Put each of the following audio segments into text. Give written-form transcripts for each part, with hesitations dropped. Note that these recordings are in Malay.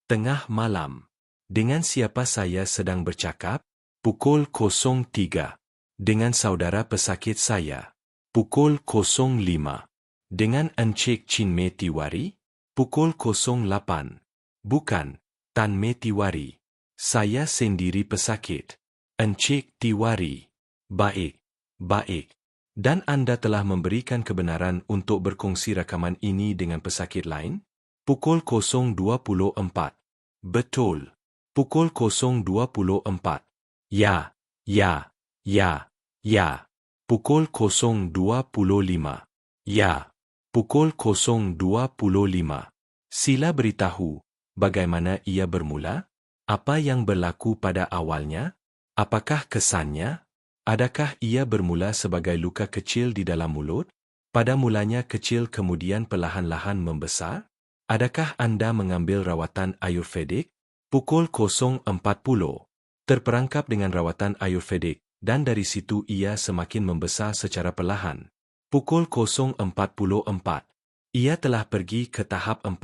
Tengah malam. Dengan siapa saya sedang bercakap? Pukul 03. Dengan saudara pesakit saya. Pukul 05. Dengan Encik Chin Me Tiwari? Pukul 08. Bukan, Tan Me Tiwari. Saya sendiri pesakit. Encik Tiwari. Baik, baik. Dan Anda telah memberikan kebenaran untuk berkongsi rakaman ini dengan pesakit lain? Pukul 024. Betul. Pukul 024. Ya, ya, ya, ya. Pukul 025. Ya. Pukul 025. Sila beritahu, bagaimana ia bermula? Apa yang berlaku pada awalnya? Apakah kesannya? Adakah ia bermula sebagai luka kecil di dalam mulut? Pada mulanya kecil kemudian perlahan-lahan membesar? Adakah Anda mengambil rawatan Ayurvedik? Pukul 040. Terperangkap dengan rawatan Ayurvedik, dan dari situ ia semakin membesar secara perlahan. Pukul 044. Ia telah pergi ke tahap 4.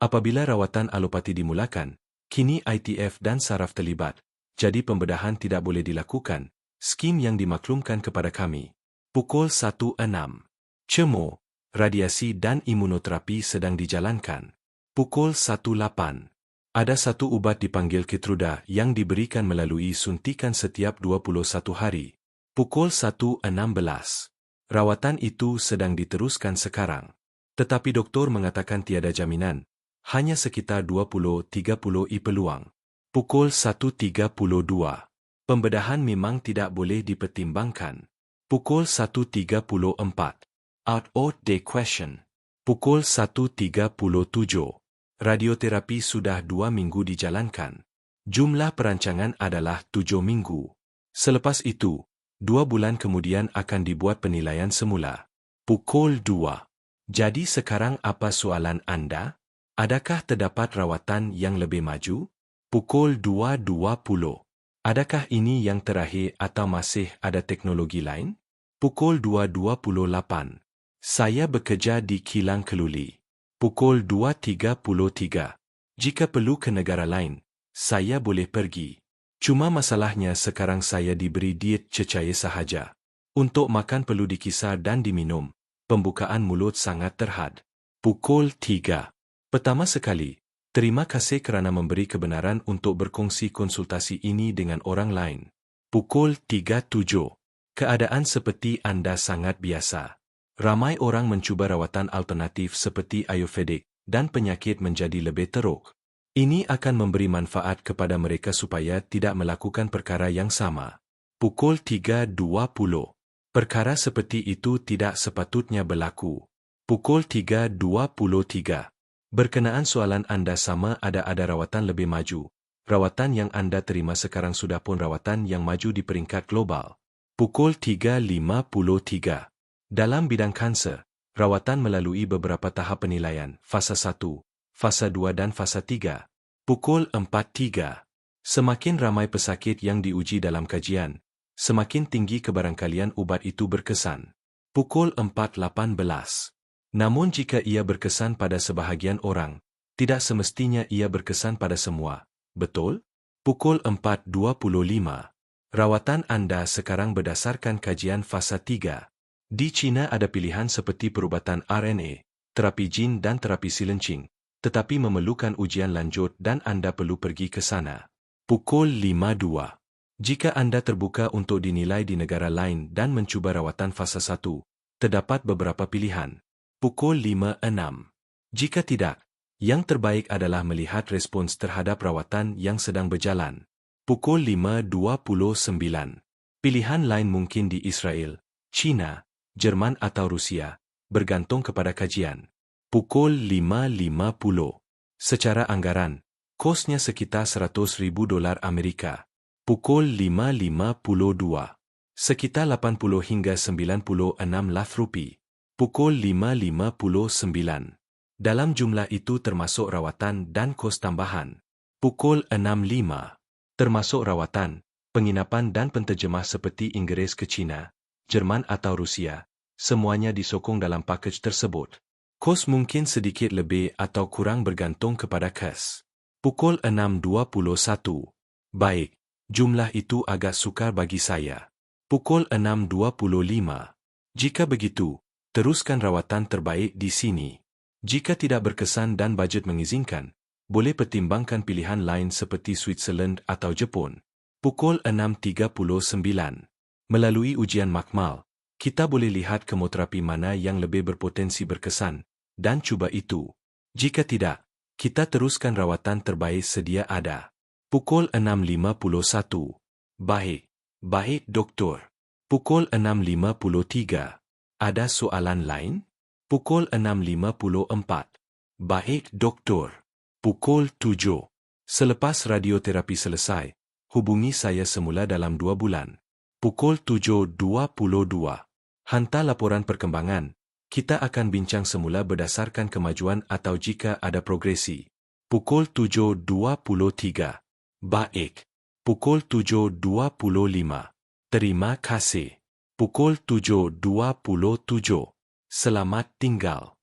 Apabila rawatan alopati dimulakan, kini ITF dan saraf terlibat, jadi pembedahan tidak boleh dilakukan. Skim yang dimaklumkan kepada kami. Pukul 16. Cemo, radiasi dan imunoterapi sedang dijalankan. Pukul 18. Ada satu ubat dipanggil Keytruda yang diberikan melalui suntikan setiap 21 hari. Pukul 1.16. Rawatan itu sedang diteruskan sekarang. Tetapi doktor mengatakan tiada jaminan. Hanya sekitar 20-30 peluang. Pukul 1.32. Pembedahan memang tidak boleh dipertimbangkan. Pukul 1.34. Out of the question. Pukul 1.37. Radioterapi sudah 2 minggu dijalankan. Jumlah perancangan adalah 7 minggu. Selepas itu, 2 bulan kemudian akan dibuat penilaian semula. Pukul 2. Jadi sekarang apa soalan Anda? Adakah terdapat rawatan yang lebih maju? Pukul 2.20. Adakah ini yang terakhir atau masih ada teknologi lain? Pukul 2.28. Saya bekerja di kilang keluli. Pukul 2.33. Jika perlu ke negara lain, saya boleh pergi. Cuma masalahnya sekarang saya diberi diet cecair sahaja. Untuk makan perlu dikisar dan diminum. Pembukaan mulut sangat terhad. Pukul 3. Pertama sekali, terima kasih kerana memberi kebenaran untuk berkongsi konsultasi ini dengan orang lain. Pukul 3.7. Keadaan seperti Anda sangat biasa. Ramai orang mencuba rawatan alternatif seperti Ayurvedik dan penyakit menjadi lebih teruk. Ini akan memberi manfaat kepada mereka supaya tidak melakukan perkara yang sama. Pukul 3.20. Perkara seperti itu tidak sepatutnya berlaku. Pukul 3.23. Berkenaan soalan Anda sama ada rawatan lebih maju. Rawatan yang Anda terima sekarang sudah pun rawatan yang maju di peringkat global. Pukul 3.53. Dalam bidang kanser, rawatan melalui beberapa tahap penilaian, fasa 1, fasa 2 dan fasa 3. Pukul 4.3. Semakin ramai pesakit yang diuji dalam kajian, semakin tinggi kebarangkalian ubat itu berkesan. Pukul 4.18. Namun jika ia berkesan pada sebahagian orang, tidak semestinya ia berkesan pada semua. Betul? Pukul 4.25. Rawatan Anda sekarang berdasarkan kajian fasa 3. Di China ada pilihan seperti perubatan RNA, terapi jin dan terapi silencing, tetapi memerlukan ujian lanjut dan Anda perlu pergi ke sana. Pukul 5.2. Jika Anda terbuka untuk dinilai di negara lain dan mencuba rawatan fasa 1, terdapat beberapa pilihan. Pukul 5.6. Jika tidak, yang terbaik adalah melihat respons terhadap rawatan yang sedang berjalan. Pukul 5.29. Pilihan lain mungkin di Israel, China, Jerman atau Rusia, bergantung kepada kajian. Pukul 5.50. Secara anggaran, kosnya sekitar $100,000 Amerika. Pukul 5.52. Sekitar 80 hingga 96 lakhs rupiah. Pukul 5.59. Dalam jumlah itu termasuk rawatan dan kos tambahan. Pukul 6.5. Termasuk rawatan, penginapan dan penterjemah seperti Inggris ke China, Jerman atau Rusia, semuanya disokong dalam pakej tersebut. Kos mungkin sedikit lebih atau kurang bergantung kepada kes. Pukul 6.21. Baik, jumlah itu agak sukar bagi saya. Pukul 6.25. Jika begitu, teruskan rawatan terbaik di sini. Jika tidak berkesan dan bajet mengizinkan, boleh pertimbangkan pilihan lain seperti Switzerland atau Jepun. Pukul 6.39. Melalui ujian makmal, kita boleh lihat kemoterapi mana yang lebih berpotensi berkesan, dan cuba itu. Jika tidak, kita teruskan rawatan terbaik sedia ada. Pukul 6.51. Baik, doktor. Pukul 6.53. Ada soalan lain? Pukul 6.54. Baik, doktor. Pukul 7. Selepas radioterapi selesai, hubungi saya semula dalam 2 bulan. Pukul 7.22. Hantar laporan perkembangan. Kita akan bincang semula berdasarkan kemajuan atau jika ada progresi. Pukul 7.23. Baik. Pukul 7.25. Terima kasih. Pukul 7.27. Selamat tinggal.